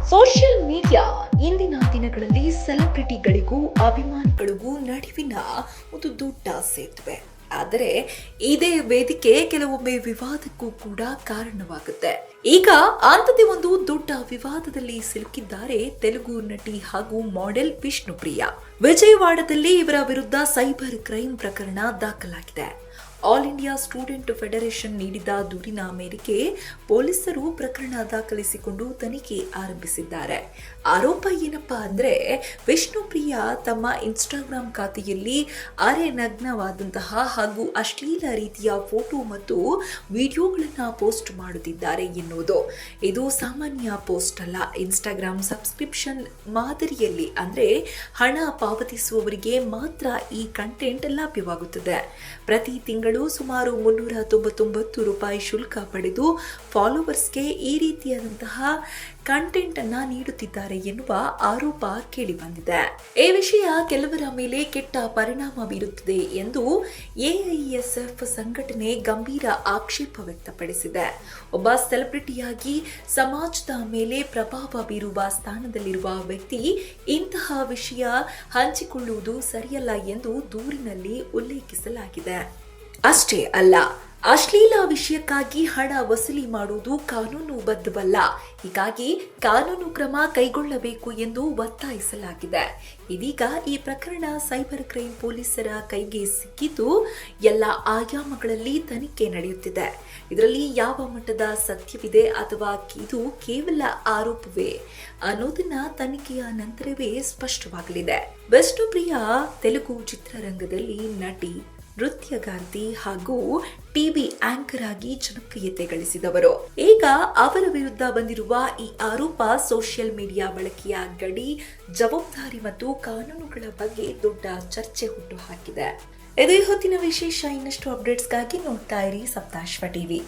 Social media ಇಂದಿನ ದಿನಗಳಲ್ಲಿ ಸೆಲೆಬ್ರಿಟಿಗಳಿಗೂ ಅಭಿಮಾನಿಗಳಿಗೂ ನಡುವಿನ ಒಂದು ದೊಡ್ಡ ಸೇತುವೆ. ಆದರೆ ಇದೇ ವೇದಿಕೆ ಕೆಲವೊಮ್ಮೆ ವಿವಾದಕ್ಕೂ ಕೂಡ ಕಾರಣವಾಗುತ್ತೆ. ಈಗ ಅಂಥದ್ದೇ ಒಂದು ದೊಡ್ಡ ವಿವಾದದಲ್ಲಿ ಸಿಲುಕಿದ್ದಾರೆ ತೆಲುಗು ನಟಿ ಹಾಗೂ ಮಾಡೆಲ್ ವಿಷ್ಣುಪ್ರಿಯಾ. ವಿಜಯವಾಡದಲ್ಲಿ ಇವರ ವಿರುದ್ಧ ಸೈಬರ್ ಕ್ರೈಮ್ ಪ್ರಕರಣ ದಾಖಲಾಗಿದೆ. ಆಲ್ ಇಂಡಿಯಾ ಸ್ಟೂಡೆಂಟ್ ಫೆಡರೇಷನ್ ನೀಡಿದ ದೂರಿನ ಮೇರೆಗೆ ಪೊಲೀಸರು ಪ್ರಕರಣ ದಾಖಲಿಸಿಕೊಂಡು ತನಿಖೆ ಆರಂಭಿಸಿದ್ದಾರೆ. ಆರೋಪ ಏನಪ್ಪಾ ಅಂದ್ರೆ, ವಿಷ್ಣುಪ್ರಿಯಾ ತಮ್ಮ ಇನ್ಸ್ಟಾಗ್ರಾಂ ಖಾತೆಯಲ್ಲಿ ಅರೆ ನಗ್ನವಾದಂತಹ ಹಾಗೂ ಅಶ್ಲೀಲ ರೀತಿಯ ಫೋಟೋ ಮತ್ತು ವಿಡಿಯೋಗಳನ್ನು ಪೋಸ್ಟ್ ಮಾಡುತ್ತಿದ್ದಾರೆ ಎನ್ನುವುದು. ಇದು ಸಾಮಾನ್ಯ ಪೋಸ್ಟ್ ಅಲ್ಲ. ಇನ್ಸ್ಟಾಗ್ರಾಂ ಸಬ್ಸ್ಕ್ರಿಪ್ಷನ್ ಮಾದರಿಯಲ್ಲಿ ಅಂದ್ರೆ ಹಣ ಪಾವತಿಸುವವರಿಗೆ ಮಾತ್ರ ಈ ಕಂಟೆಂಟ್ ಲಭ್ಯವಾಗುತ್ತದೆ. ಪ್ರತಿ ತಿಂಗಳು ಸುಮಾರು ₹399 ಶುಲ್ಕ ಪಡೆದು ಫಾಲೋವರ್ಸ್ಗೆ ಈ ರೀತಿಯಾದಂತಹ ಕಂಟೆಂಟ್ ಅನ್ನ ನೀಡುತ್ತಿದ್ದಾರೆ ಎನ್ನುವ ಆರೋಪ ಕೇಳಿಬಂದಿದೆ. ಈ ವಿಷಯ ಕೆಲವರ ಮೇಲೆ ಕೆಟ್ಟ ಪರಿಣಾಮ ಬೀರುತ್ತದೆ ಎಂದು ಎಐಎಸ್ಎಫ್ ಸಂಘಟನೆ ಗಂಭೀರ ಆಕ್ಷೇಪ ವ್ಯಕ್ತಪಡಿಸಿದೆ. ಒಬ್ಬ ಸೆಲೆಬ್ರಿಟಿಯಾಗಿ ಸಮಾಜದ ಮೇಲೆ ಪ್ರಭಾವ ಬೀರುವ ಸ್ಥಾನದಲ್ಲಿರುವ ವ್ಯಕ್ತಿ ಇಂತಹ ವಿಷಯ ಹಂಚಿಕೊಳ್ಳುವುದು ಸರಿಯಲ್ಲ ಎಂದು ದೂರಿನಲ್ಲಿ ಉಲ್ಲೇಖಿಸಲಾಗಿದೆ. ಅಷ್ಟೇ ಅಲ್ಲ, ಅಶ್ಲೀಲ ವಿಷಯಕ್ಕಾಗಿ ಹಣ ವಸೂಲಿ ಮಾಡುವುದು ಕಾನೂನುಬದ್ಧವಲ್ಲ. ಹೀಗಾಗಿ ಕಾನೂನು ಕ್ರಮ ಕೈಗೊಳ್ಳಬೇಕು ಎಂದು ಒತ್ತಾಯಿಸಲಾಗಿದೆ. ಇದೀಗ ಈ ಪ್ರಕರಣ ಸೈಬರ್ ಕ್ರೈಮ್ ಪೊಲೀಸರ ಕೈಗೆ ಸಿಕ್ಕಿದ್ದು ಎಲ್ಲ ಆಯಾಮಗಳಲ್ಲಿ ತನಿಖೆ ನಡೆಯುತ್ತಿದೆ. ಇದರಲ್ಲಿ ಯಾವ ಮಟ್ಟದ ಸತ್ಯವಿದೆ ಅಥವಾ ಇದು ಕೇವಲ ಆರೋಪವೇ ಅನ್ನೋದನ್ನ ತನಿಖೆಯ ನಂತರವೇ ಸ್ಪಷ್ಟವಾಗಲಿದೆ. ವಿಷ್ಣುಪ್ರಿಯಾ ತೆಲುಗು ಚಿತ್ರರಂಗದಲ್ಲಿ ನಟಿ, ನೃತ್ಯಗಾರ್ತಿ ಹಾಗೂ ಟಿವಿ ಆಂಕರ್ ಆಗಿ ಜನಪ್ರಿಯತೆ ಗಳಿಸಿದವರು. ಈಗ ಅವರ ವಿರುದ್ಧ ಬಂದಿರುವ ಈ ಆರೋಪ ಸೋಷಿಯಲ್ ಮೀಡಿಯಾ ಬಳಕೆಯ ಗಡಿ, ಜವಾಬ್ದಾರಿ ಮತ್ತು ಕಾನೂನುಗಳ ಬಗ್ಗೆ ದೊಡ್ಡ ಚರ್ಚೆ ಹುಟ್ಟುಹಾಕಿದೆ. ಇದೇ ಹೊತ್ತಿನ ವಿಶೇಷ. ಇನ್ನಷ್ಟು ಅಪ್ಡೇಟ್ಸ್ಗಾಗಿ ನೋಡ್ತಾ ಇರಿ ಸಪ್ತಾಶ್ವ ಟಿವಿ.